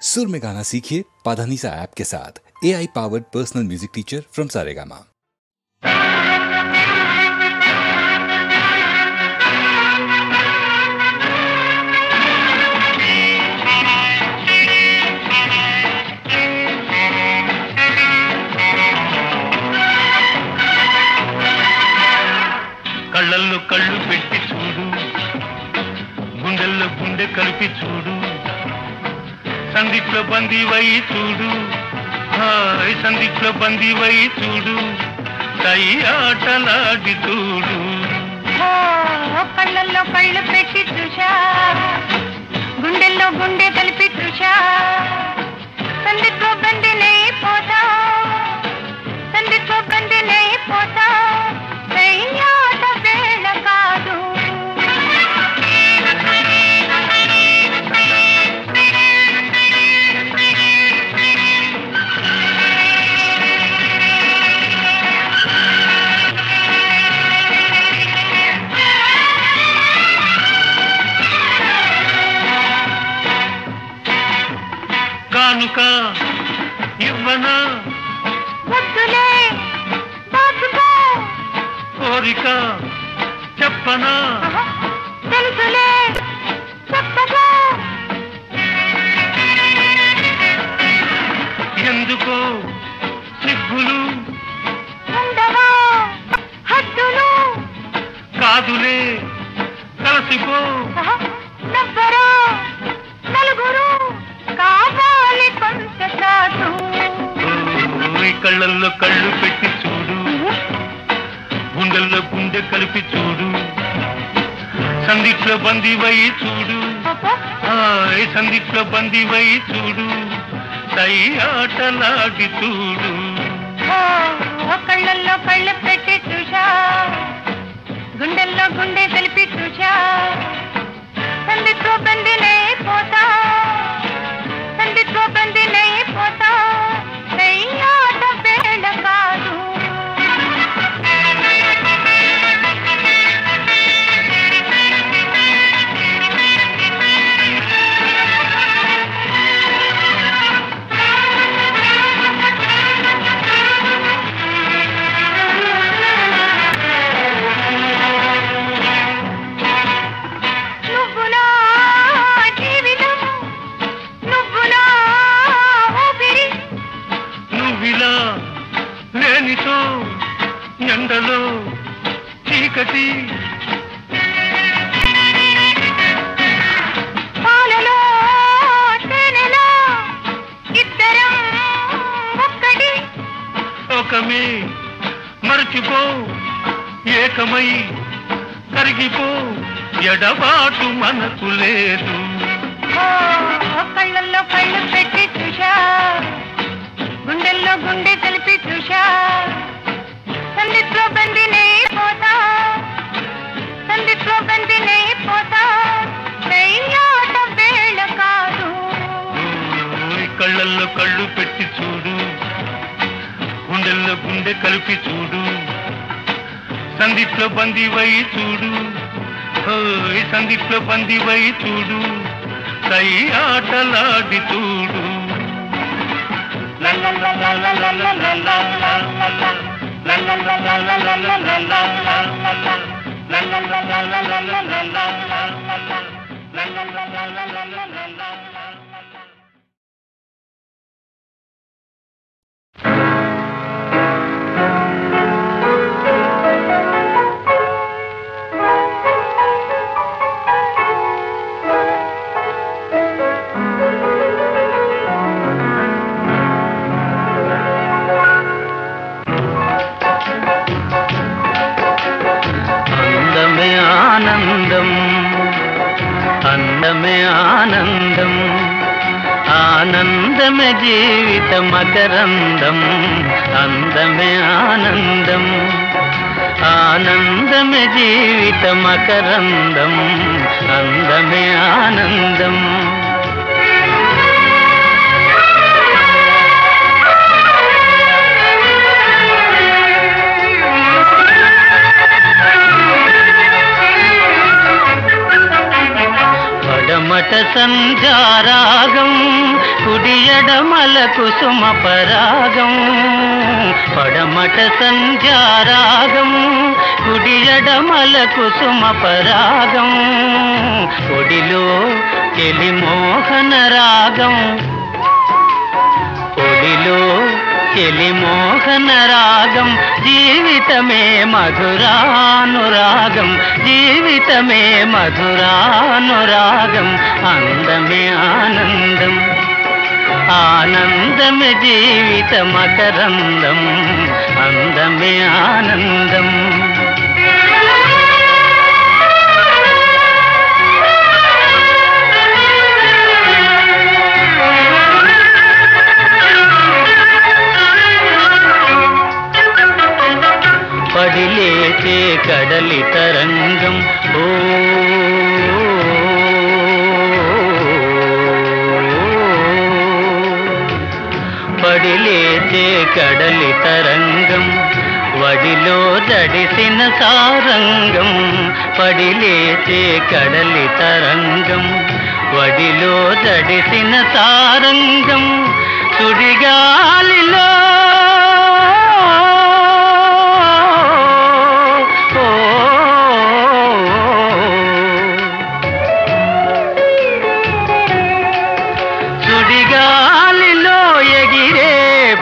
सुर में गाना सीखिए पाधानीसा ऐप के साथ। AI powered personal music teacher from Saregama. కళ్ళల్లో కళ్ళు పెట్టి చూడు, గుండెల్లో గుండె కలిపి చూడు, సందిట్లో బందీవై చూడు, సందిట్లో బందీవై చూడు, కై ఆటలాడి చూడు. కళ్ళల్లో కళ్ళు పెట్టి చూశా, గుండెల్లో గుండె కలిపి చూశా, సందిట్లో బందీనై పోతా, సందిట్లో బందీనై పోతా, కై ఆట వేళ కాదు. కానుక ఇవ్వనా వద్దులే బాబుకో, కోరిక చెప్పనా తెలుసులే చెప్పకో, ఎందుకో సిగ్గులు ఉండవా హద్దులు, కాదులే కలసిపో, నవ్వరా నలుగురు, కావాలి కొంత చాటు. కళ్ళల్లో కళ్ళు పెట్టి చూడు, గుండెల్లో గుండె కలిపి చూడు, సందిట్లో బందీవై చూడు, సందిట్లో బందీవై చూడు, సై ఆటలాడి చూడు. కళ్ళల్లో కళ్ళు పెట్టి చూశా, గుండెల్లో గుండె కలిపి చూశా, సందిట్లో బందీనై పోతా, సందిట్లో బందీనై పోతా, కై ఆట వేళ కాదు. లేనితో ఎండలో చీకటి, పాలలో తేనెలో ఇద్దరం ఒక్కటి, ఒకమే మరచిపో, ఏకమై కరిగిపో, ఎడబాటు మనకు లేదు. కళ్ళల్లో కళ్ళు పెట్టి చూశా, గుండెల్లో గుండె కలిపి చూశా, సందిట్లో బందీనై పోతా, సందిట్లో బందీనై పోతా, కై ఆట వేళ కాదు. కళ్ళల్లో కళ్ళు పెట్టి చూడు, గుండెల్లో గుండె కలిపి చూడు, సందిట్లో బందీవై చూడు, సందిట్లో బందీవై చూడు, కై ఆటలాడి చూడు. ఆనందం అందమే ఆనందం, ఆనందమే జీవిత మకరందం, అందమే ఆనందం, ఆనందమే జీవిత మకరందం, అందమే ఆనందం. పడమట సంధ్యారాగం కుడి ఎడమల కుసుమ పరాగం పడమట సంధ్యారాగం కుడి ఎడమల కుసుమ పరాగం ఒడిలో చెలి మోహన రాగం ఒడిలో చెలి మోహన రాగం జీవితమే మధురానురాగం జీవితమే మధురానురాగం అందమే ఆనందం ఆనందమే జీవిత మకరందం అందమే ఆనందం పడిలేచే కడలి తరంగం ఓ పడిలేచే కడలి తరంగం వడిలో జడిసిన సారంగం పడిలేచే కడలి తరంగం వడిలో జడిసిన సారంగం సుడిగాలిలో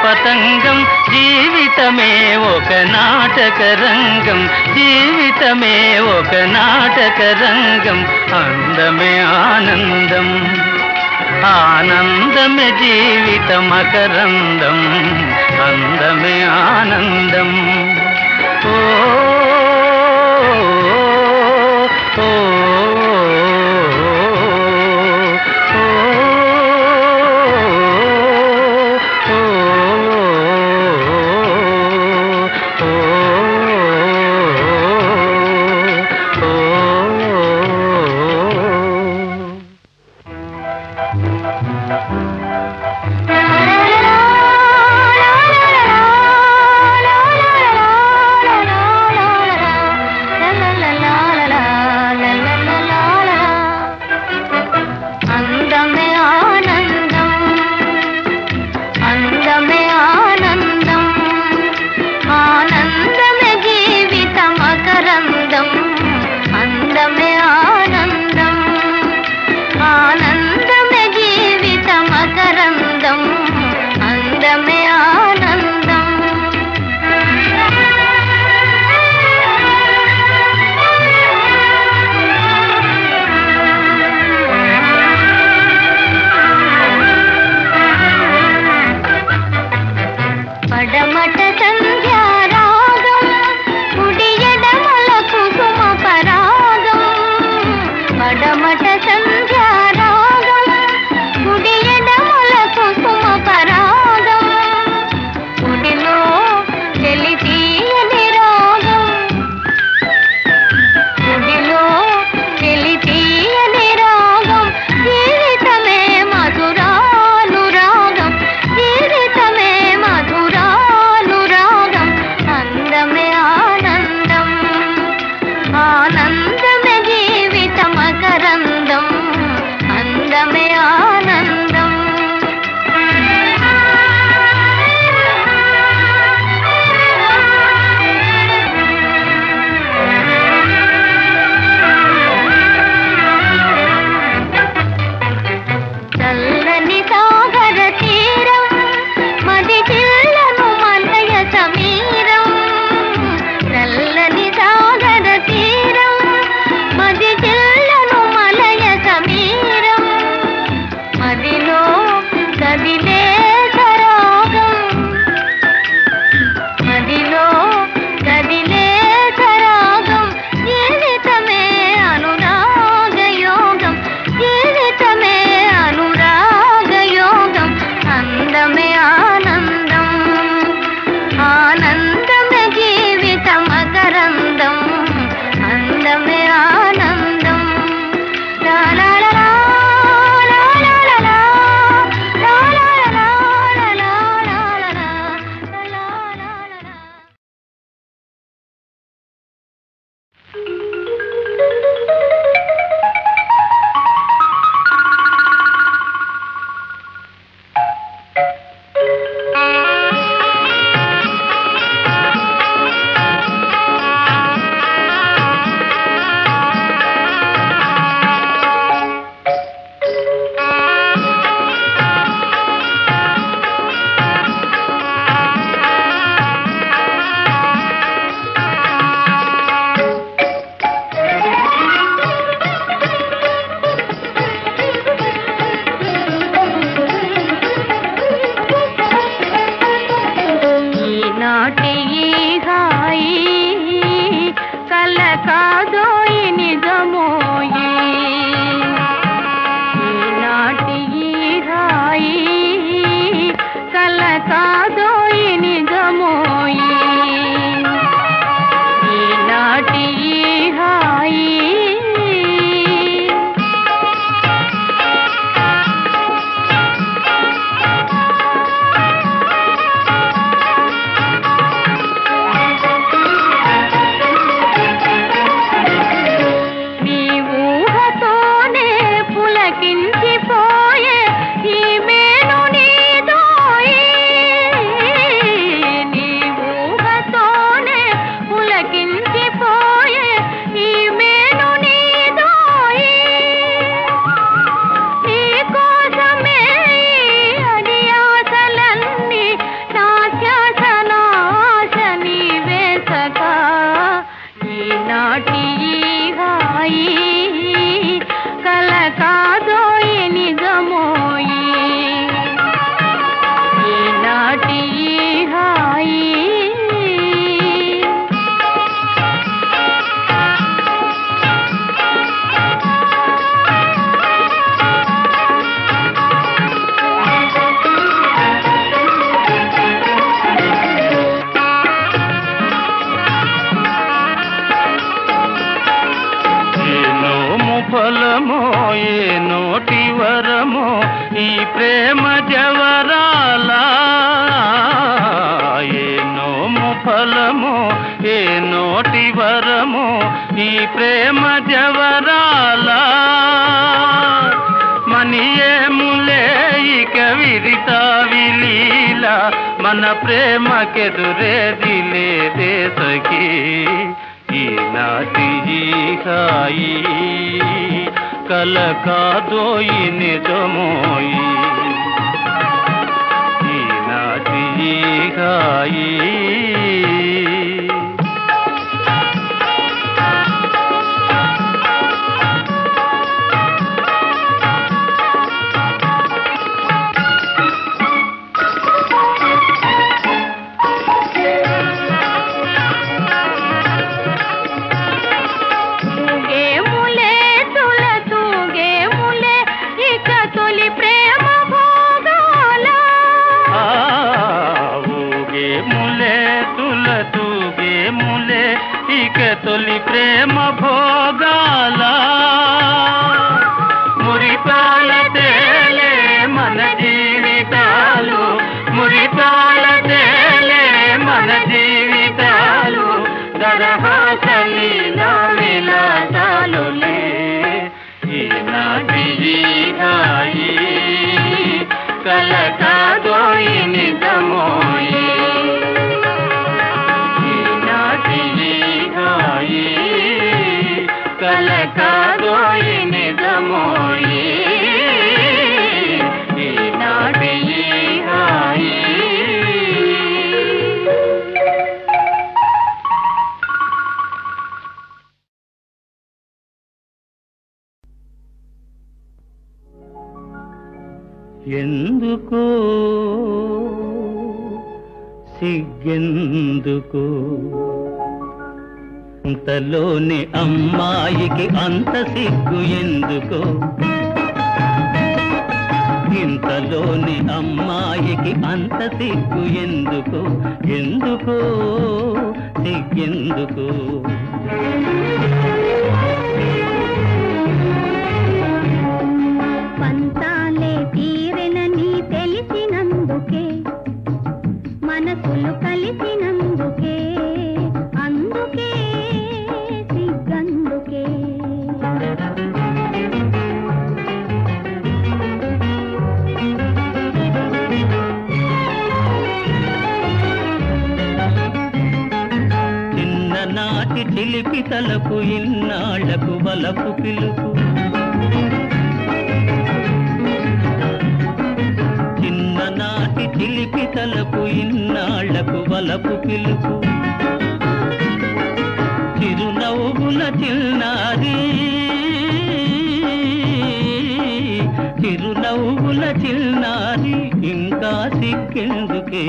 పతంగం జీవితమే ఒక నాటక రంగం జీవితమే ఒక నాటక రంగం అందమే ఆనందం ఆనందమే జీవిత మకరందం అందమే ఆనందం ఓ ఓ మధురానురాగం జీవితమే మధురానురాగం ప్రేమ జవరాల ఏ నోము ఫలము ఏ నోటి వరము ఈ ప్రేమ జవరాల మనియేములే ఇక విరితా విలీల మన ప్రేమకెదురేది లేదే సఖీ ఈనాటి హాయి కల కాదోయి నిజమోయి ఈనాటి హాయి తొలి ప్రేమ భోగాల మురిపాల తేలే మన జీవితాలు మురిపాల తేలే మన జీవితాలు దరహాసలీల విలాసాలులే ఈనాటి హాయి కల కాదోయి నిజమోయి కల కాదోయి నిజమోయి ఈనాటి హాయి ఎందుకో సిగ్గెందుకు అంతలోని అమ్మాయికి అంత సిగ్గు ఎందుకో ఇంతలోని అమ్మాయికి అంత సిగ్గు ఎందుకో ఎందుకో సిగ్గెందుకు పంతాలే తీరెనని తెలిసినందుకే మనసులు కలిసినందుకే అందుకే సిగ్గందుకే చిన్ననాటి చిలిపి తలకు ఇన్నాళ్లకు వలపు పిలుపు చిన్ననాటి చిలిపి తలకు ఇన్నాళ్లకు వలపు పిలుపు చిరునవ్వుల చిన్నారి చిరునవ్వుల చిన్నారి ఇంకా సిగ్గెందుకే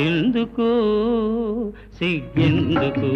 ఎందుకో సిగ్గెందుకు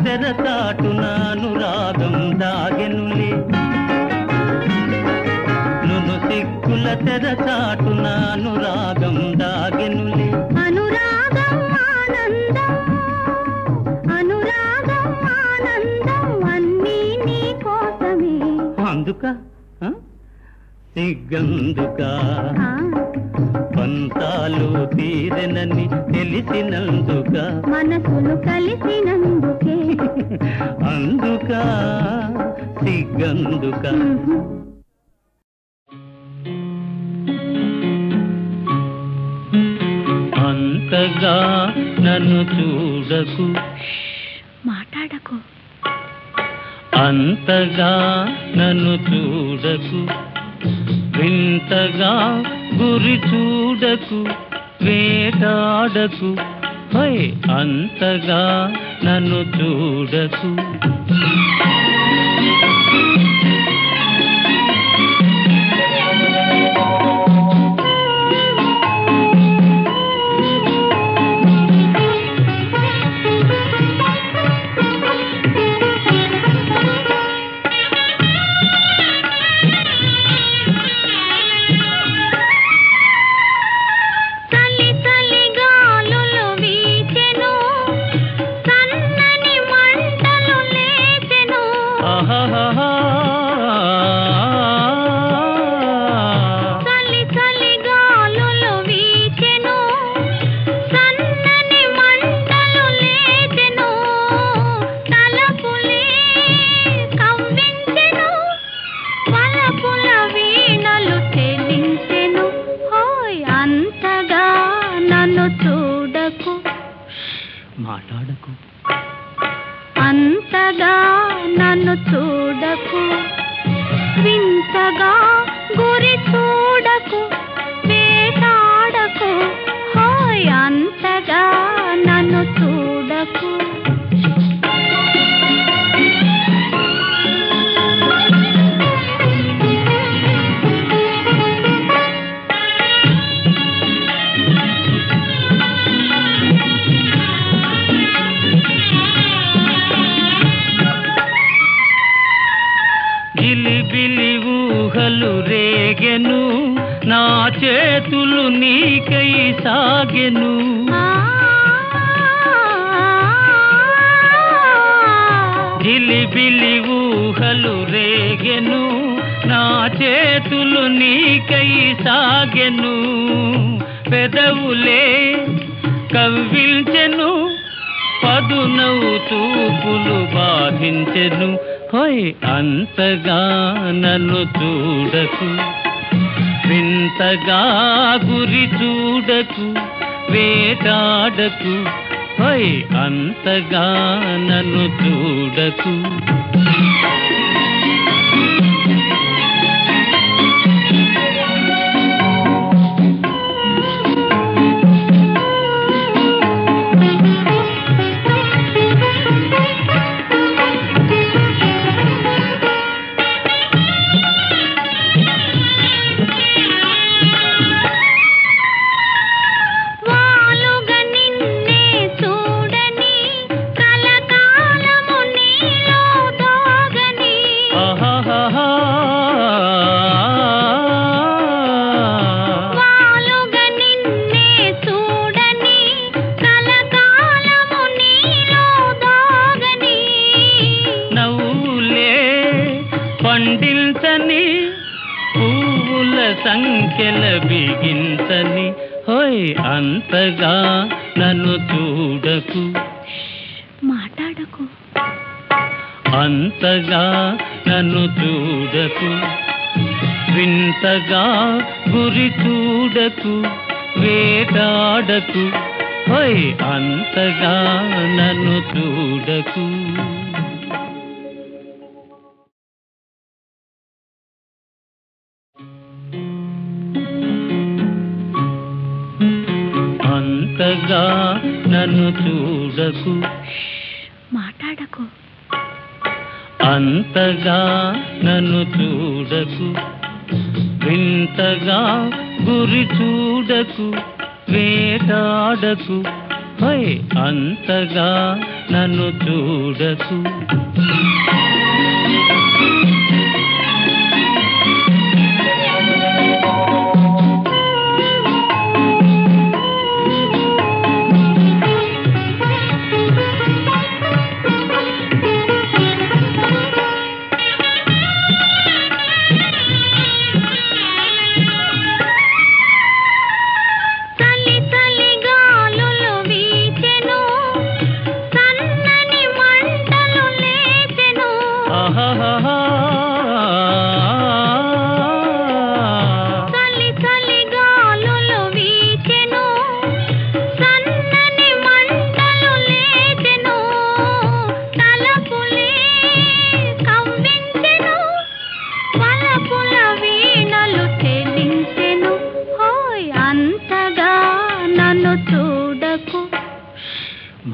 తెరచాటున అనురాగం దాగెనులే నును సిగ్గుల తెరచాటున అనురాగం దాగెనులే అనురాగం ఆనందం అనురాగం ఆనందం అన్నీ నీ కోసమే అందుక సిగ్గందుక పంతాలు తీరెనని తెలిసినందుక మనసులు కలిసినందుకే అందుక సిగ్గందుక అంతగా నన్ను చూడకు, మాట్లాడకు. అంతగా నన్ను చూడకు, వింతగా గురి చూడకు, వేటాడకు, హై అంతగా నన్ను చూడకు. మాట్లాడకు, అంతగా నన్ను చూడకు, వింతగా గురి చూడకు, వేటాడకు, హాయ్ అంతగా నన్ను చూడకు. గిలిబిలి ఊహలు రేగెను, నా చేతులు నీకై సాగెను. గిలిబిలి ఊహలు రేగెను, నా చేతులు నీకై సాగెను. పెదవులే కవ్విల్చెను, పదునవు చూపులు బాధించెను, హోయ్ అంతగా నన్ను చూడకు, వింతగా గురి చూడకు, వేటాడకు, హోయ్ అంతగా నన్ను చూడకు. పండించని పువ్వుల సంఖ్యల బిగించని, హోయ్ అంతగా నన్ను చూడకు, మాట్లాడకు, అంతగా నన్ను చూడకు, వింతగా గురి చూడకు, వేటాడకు, హోయ్ అంతగా నన్ను చూడకు. అంతగా నన్ను చూడకు, మాట్లాడకు, అంతగా నన్ను చూడకు, వింతగా గురి చూడకు, వేటాడకు, హోయ్ అంతగా నన్ను చూడకు. సన్నని మంటలు లేచెను,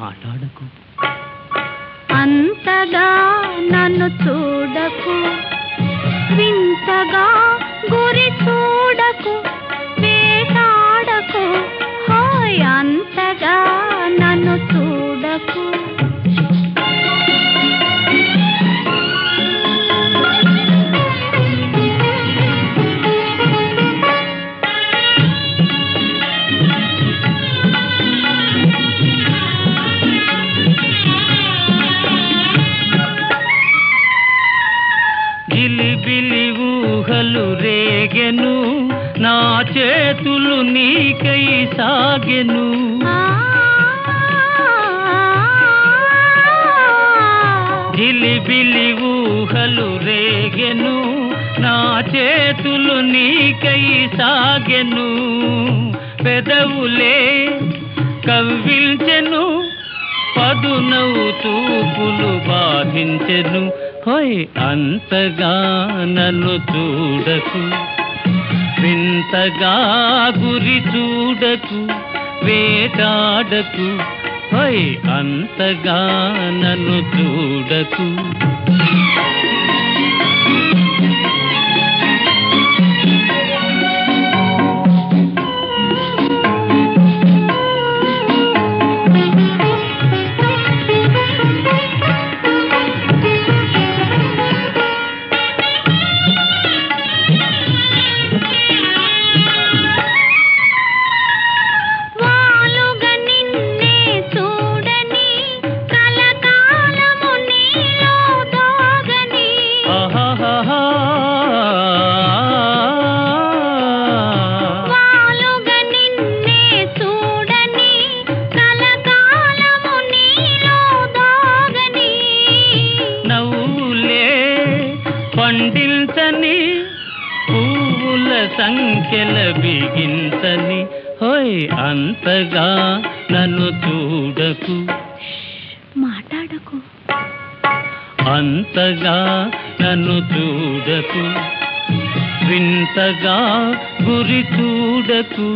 మాట్లాడకు. అంతగా నన్ను చూడకు, వింతగా గురి చూడకు, వేటాడకు, హాయ్ అంతగా నన్ను చూడకు. గిలిబిలి ఊహలు రేగెను, నా చేతులు నీకై సాగెను. గిలిబిలి ఊహలు రేగెను, నా చేతులు నీకై సాగెను. పెదవులే కవ్విల్చెను, పదునవు తూపులు బాధించెను. హోయ్ అంతగా నన్ను చూడకు, వింతగా గురి చూడకు, వేటాడకు, హోయ్ అంతగా నన్ను చూడకు. పండించని పువ్వుల సంఖ్యల బిగించని, హోయ్ అంతగా నన్ను చూడకు, మాట్లాడకు, అంతగా నన్ను చూడకు, వింతగా గురి చూడకు,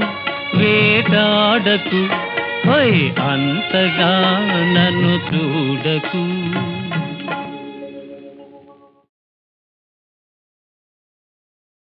వేటాడకు, హోయ్ అంతగా నన్ను చూడకు.